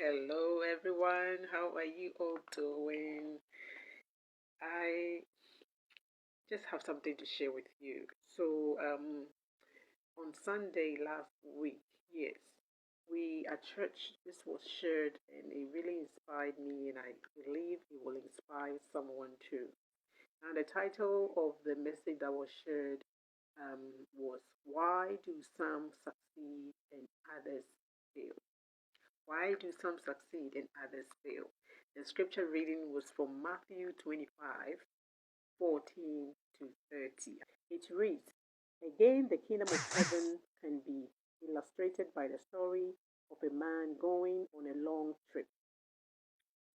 Hello everyone, how are you all doing? I just have something to share with you. On Sunday last week, yes, we at church, this was shared and it really inspired me, and I believe it will inspire someone too. And the title of the message that was shared was Why Do Some Succeed and Others Fail? Why do some succeed and others fail? The scripture reading was from Matthew 25:14 to 30. It reads, Again, the kingdom of heaven can be illustrated by the story of a man going on a long trip.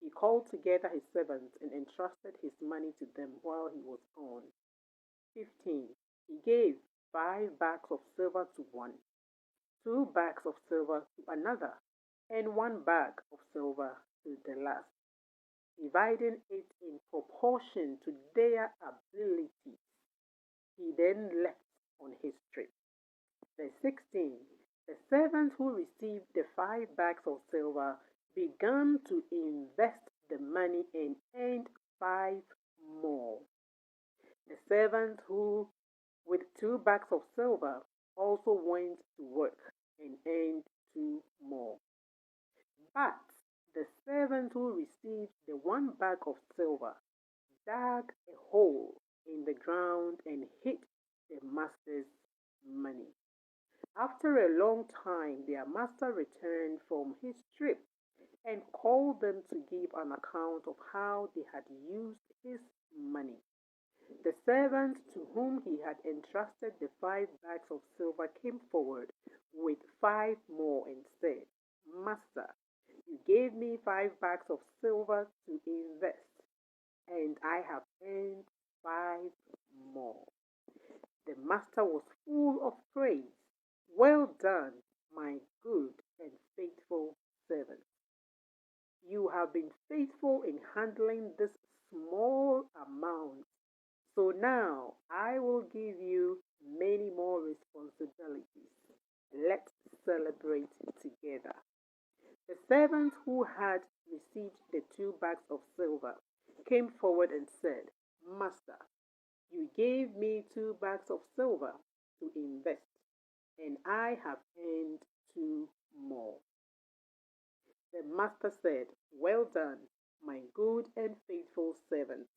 He called together his servants and entrusted his money to them while he was gone. 15. He gave 5 bags of silver to one, 2 bags of silver to another, and 1 bag of silver to the last, dividing it in proportion to their abilities. He then left on his trip. Verse 16. The servant who received the 5 bags of silver began to invest the money and earned 5 more. The servant who, with 2 bags of silver, also went to work and earned 2 more. But the servant who received the 1 bag of silver dug a hole in the ground and hid the master's money. After a long time, their master returned from his trip and called them to give an account of how they had used his money. The servant to whom he had entrusted the 5 bags of silver came forward with 5 more and said, Master, you gave me 5 bags of silver to invest, and I have earned 5 more. The master was full of praise. Well done, my good and faithful servant. You have been faithful in handling this small amount, so now I will give you many more responsibilities. Let's celebrate together. The servant who had received the 2 bags of silver came forward and said, Master, you gave me 2 bags of silver to invest, and I have earned 2 more. The master said, Well done, my good and faithful servant.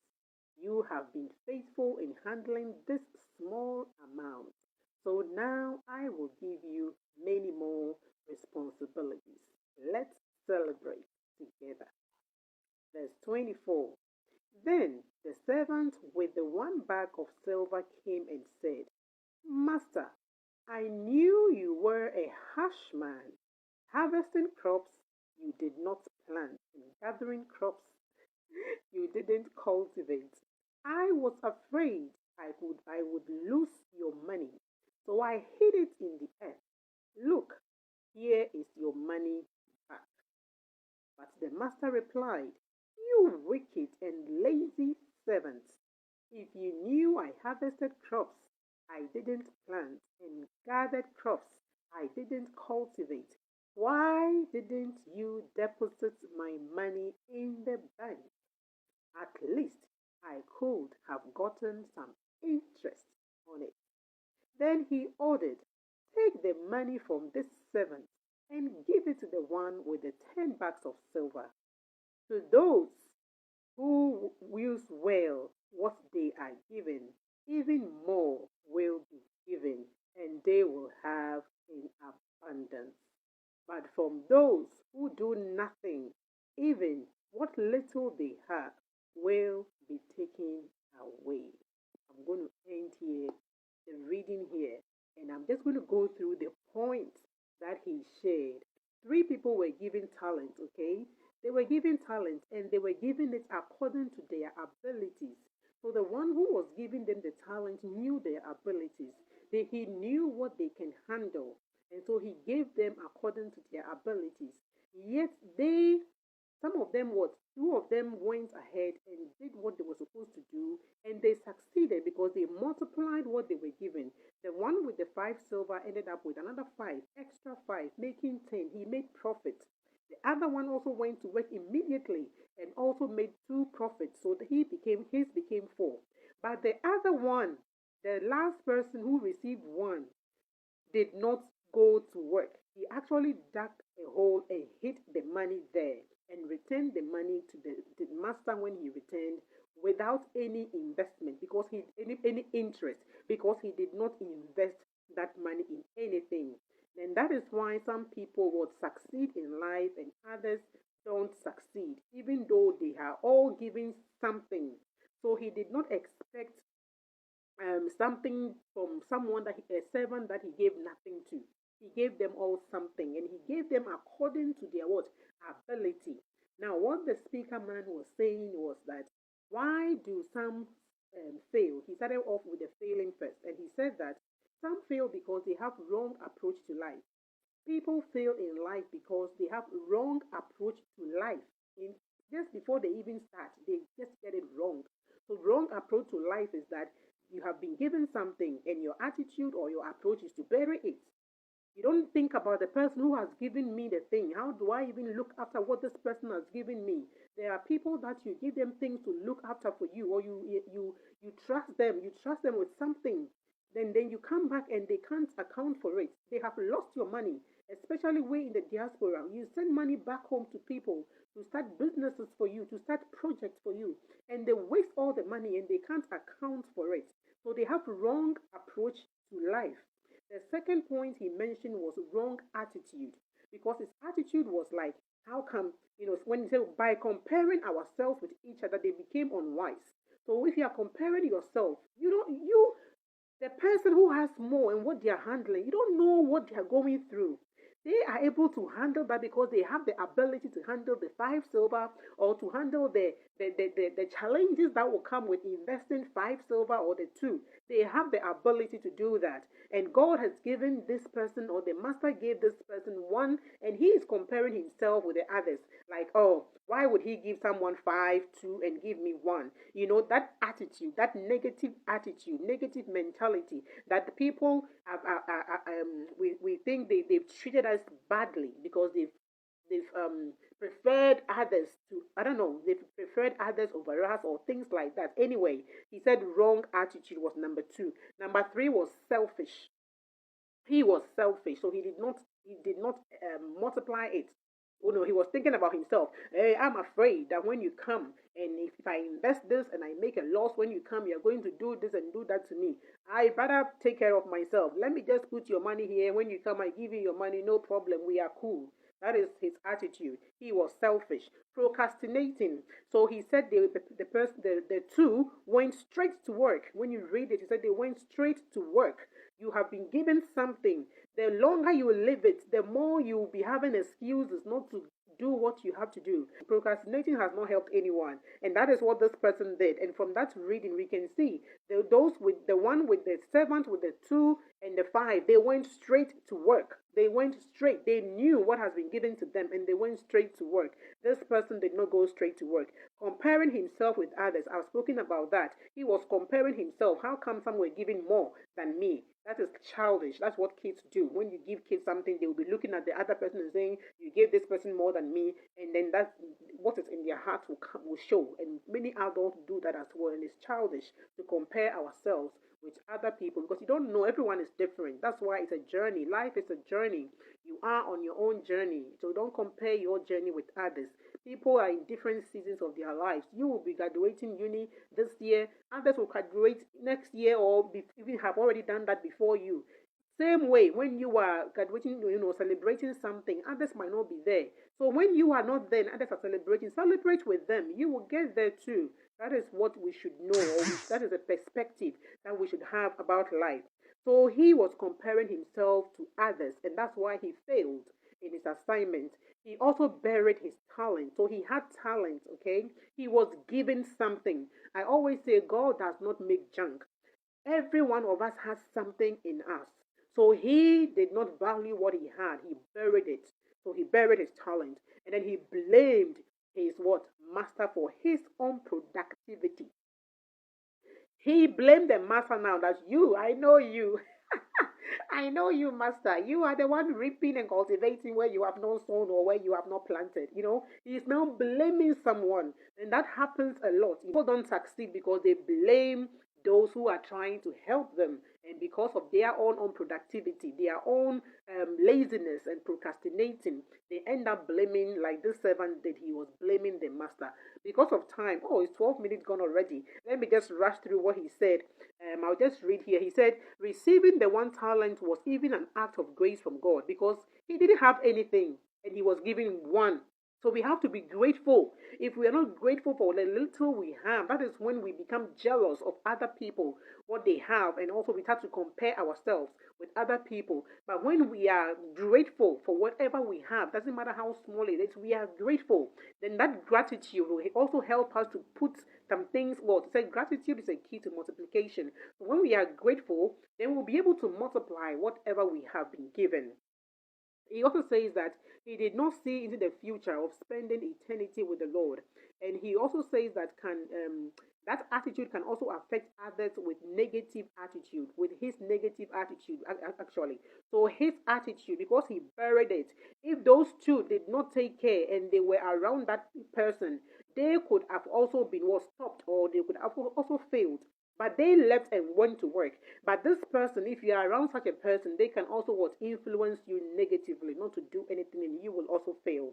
You have been faithful in handling this small amount, so now I will give you many more responsibilities. Let's celebrate together. Verse 24. Then the servant with the 1 bag of silver came and said, Master, I knew you were a harsh man, harvesting crops you did not plant and gathering crops you didn't cultivate. I was afraid I would lose your money, so I hid it in the earth. Look, here is your money back. But the master replied, You wicked and lazy servant. If you knew I harvested crops I didn't plant and gathered crops I didn't cultivate, why didn't you deposit my money in the bank? At least I could have gotten some interest on it. Then he ordered, Take the money from this servant and give it to the one with the 10 bags of silver. To those who use well what they are given, even more will be given, and they will have in abundance. But from those who do nothing, even what little they have will be taken away. I'm going to end here, the reading here, and I'm just going to go through the points that he shared. 3 people were given talent, okay? They were given talent and they were given it according to their abilities. So the one who was giving them the talent knew their abilities. He knew what they can handle. And so he gave them according to their abilities. Yet some of them, 2 of them went ahead and did what they were supposed to do, and they succeeded because they multiplied what they were given. The one with the 5 silver ended up with another 5, extra 5, making 10. He made profit. The other one also went to work immediately and also made two profits. So his became four. But the other one, the last person who received one, did not go to work. He actually dug a hole and hid the money there and returned the money to the master when he returned without any investment because any interest because he did not invest that money in anything. And that is why some people would succeed in life and others don't succeed, even though they are all giving something. So he did not expect something from someone a servant that he gave nothing to. He gave them all something, and he gave them according to their what ability. Now, what the speaker man was saying was that why do some fail? He started off with the failing first, and he said that some fail because they have wrong approach to life. People fail in life because they have wrong approach to life. In just before they even start, they just get it wrong. So wrong approach to life is that you have been given something and your attitude or your approach is to bury it. You don't think about the person who has given me the thing. How do I even look after what this person has given me? There are people that you give them things to look after for you, or you trust them. You trust them with something. Then you come back and they can't account for it. They have lost your money, especially way in the diaspora. You send money back home to people to start businesses for you, to start projects for you, and they waste all the money and they can't account for it. So they have wrong approach to life. The second point he mentioned was wrong attitude because his attitude was like, how come, when he said by comparing ourselves with each other, they became unwise. So if you are comparing yourself, the person who has more and what they are handling, you don't know what they are going through. They are able to handle that because they have the ability to handle the five silver or to handle the challenges that will come with investing five silver or the two. They have the ability to do that. And God has given this person, or the master gave this person one, and he is comparing himself with the others. Like, oh, why would he give someone five, two, and give me one? That attitude, that negative attitude, negative mentality that the people we think they've treated us badly because they've preferred others to, I don't know, they've preferred others over us or things like that. Anyway, he said wrong attitude was number two. Number three was selfish. He was selfish, so he did not multiply it. Oh no, he was thinking about himself. Hey, I'm afraid that when you come and if I invest this and I make a loss when you come, you're going to do this and do that to me. I better take care of myself. Let me just put your money here. When you come, I give you your money. No problem. We are cool. That is his attitude. He was selfish, procrastinating. So he said the two went straight to work. When you read it, he said they went straight to work. You have been given something. The longer you live it, the more you will be having excuses not to do what you have to do. Procrastinating has not helped anyone, and that is what this person did. And from that reading, we can see those with the one with the servant with the two and the five, they went straight to work. They went straight. They knew what has been given to them, and they went straight to work. This person did not go straight to work. Comparing himself with others, I've spoken about that. He was comparing himself. How come some were giving more than me? That is childish. That's what kids do. When you give kids something, they will be looking at the other person and saying, you gave this person more than me, and then that's what is in their heart will show. And many adults do that as well, and it's childish to compare ourselves with other people because you don't know, everyone is different. That's why it's a journey. Life is a journey. You are on your own journey, so don't compare your journey with others. People are in different seasons of their lives. You will be graduating uni this year, others will graduate next year or even have already done that before you. Same way, when you are graduating, celebrating something, others might not be there. So when you are not there and others are celebrating, celebrate with them. You will get there too. That is what we should know, that is a perspective that we should have about life. So he was comparing himself to others, and that's why he failed in his assignment. He also buried his talent. So he had talent, okay? He was given something. I always say God does not make junk. Every one of us has something in us. So he did not value what he had. He buried it. So he buried his talent. And then he blamed his what? Master for his unproductivity. He blamed the master now that I know you. I know you, master. You are the one reaping and cultivating where you have not sown or where you have not planted. He's now blaming someone. And that happens a lot. People don't succeed because they blame those who are trying to help them. And because of their own unproductivity, their own laziness and procrastinating, they end up blaming, like this servant did, he was blaming the master. Because of time, oh, it's 12 minutes gone already. Let me just rush through what he said. I'll just read here. He said, receiving the 1 talent was even an act of grace from God because he didn't have anything and he was giving one. So we have to be grateful. If we are not grateful for the little we have, that is when we become jealous of other people, what they have, and also we start to compare ourselves with other people. But when we are grateful for whatever we have, doesn't matter how small it is, we are grateful, then that gratitude will also help us to put some things, well, to say gratitude is a key to multiplication. So when we are grateful, then we'll be able to multiply whatever we have been given. He also says that he did not see into the future of spending eternity with the Lord. And he also says that that attitude can also affect others with negative attitude, with his negative attitude, actually. So his attitude, because he buried it, if those two did not take care and they were around that person, they could have also been stopped, or they could have also failed. But they left and went to work. But this person, if you are around such a person, they can also influence you negatively, not to do anything, and you will also fail.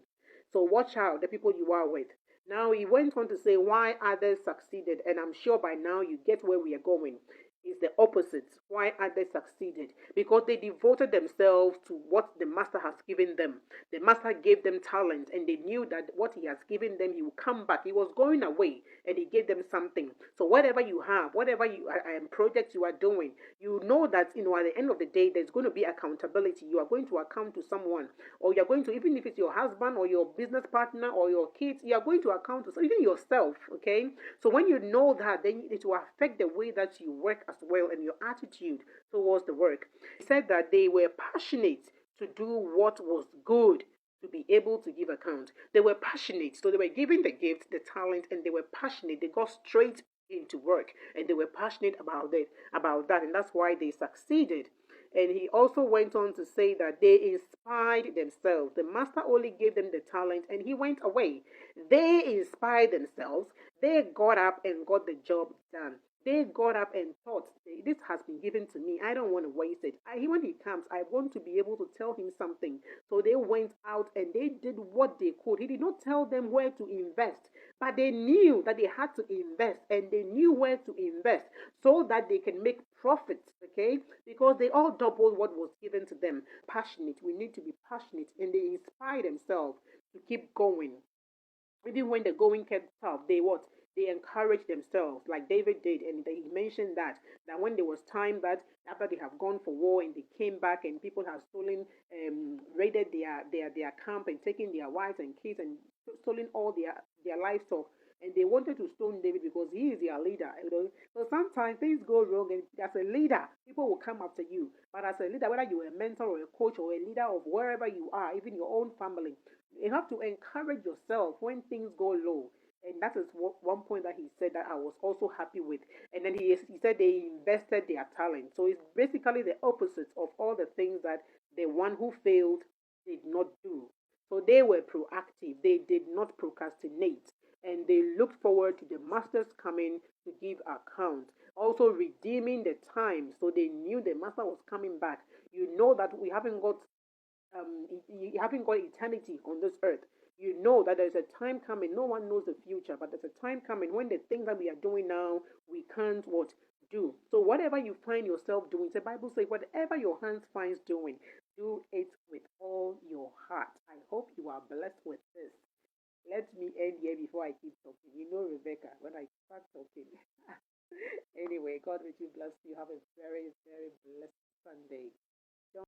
So watch out the people you are with. Now he went on to say why others succeeded, and I'm sure by now you get where we are going. Is the opposite. Why others succeeded? Because they devoted themselves to what the master has given them. The master gave them talent, and they knew that what he has given them, he will come back. He was going away, and he gave them something. So whatever you have, whatever project you are doing, you know that at the end of the day, there's going to be accountability. You are going to account to someone, or you're going to, even if it's your husband or your business partner or your kids, you are going to account to even yourself. Okay, so when you know that, then it will affect the way that you work as well, and your attitude towards the work. He said that they were passionate to do what was good, to be able to give account. They were passionate, so they were given the gift, the talent, and they were passionate. They got straight into work, and they were passionate about that, and that's why they succeeded. And he also went on to say that they inspired themselves. The master only gave them the talent, and he went away. They inspired themselves. They got up and got the job done. They got up and thought, this has been given to me. I don't want to waste it. When he comes, I want to be able to tell him something. So they went out and they did what they could. He did not tell them where to invest, but they knew that they had to invest, and they knew where to invest so that they can make profits, okay? Because they all doubled what was given to them. Passionate. We need to be passionate, and they inspire themselves to keep going. Even when the going gets tough, they encourage themselves like David did, and he mentioned that when there was time that after they have gone for war and they came back and people have stolen, raided their camp and taken their wives and kids and stolen all their livestock, and they wanted to stone David because he is their leader. So sometimes things go wrong, and as a leader, people will come after you. But as a leader, whether you're a mentor or a coach or a leader of wherever you are, even your own family, you have to encourage yourself when things go low. And that is one point that he said that I was also happy with. And then he said they invested their talent. So it's basically the opposite of all the things that the one who failed did not do. So they were proactive. They did not procrastinate. And they looked forward to the master's coming to give account. Also redeeming the time. So they knew the master was coming back. You know that we haven't got you haven't got eternity on this earth. You know that there's a time coming. No one knows the future, but there's a time coming when the things that we are doing now, we can't do. So whatever you find yourself doing, the Bible says, whatever your hands finds doing, do it with all your heart. I hope you are blessed with this. Let me end here before I keep talking. You know, Rebecca, when I start talking. Anyway, God will you bless you. Have a very, very blessed Sunday.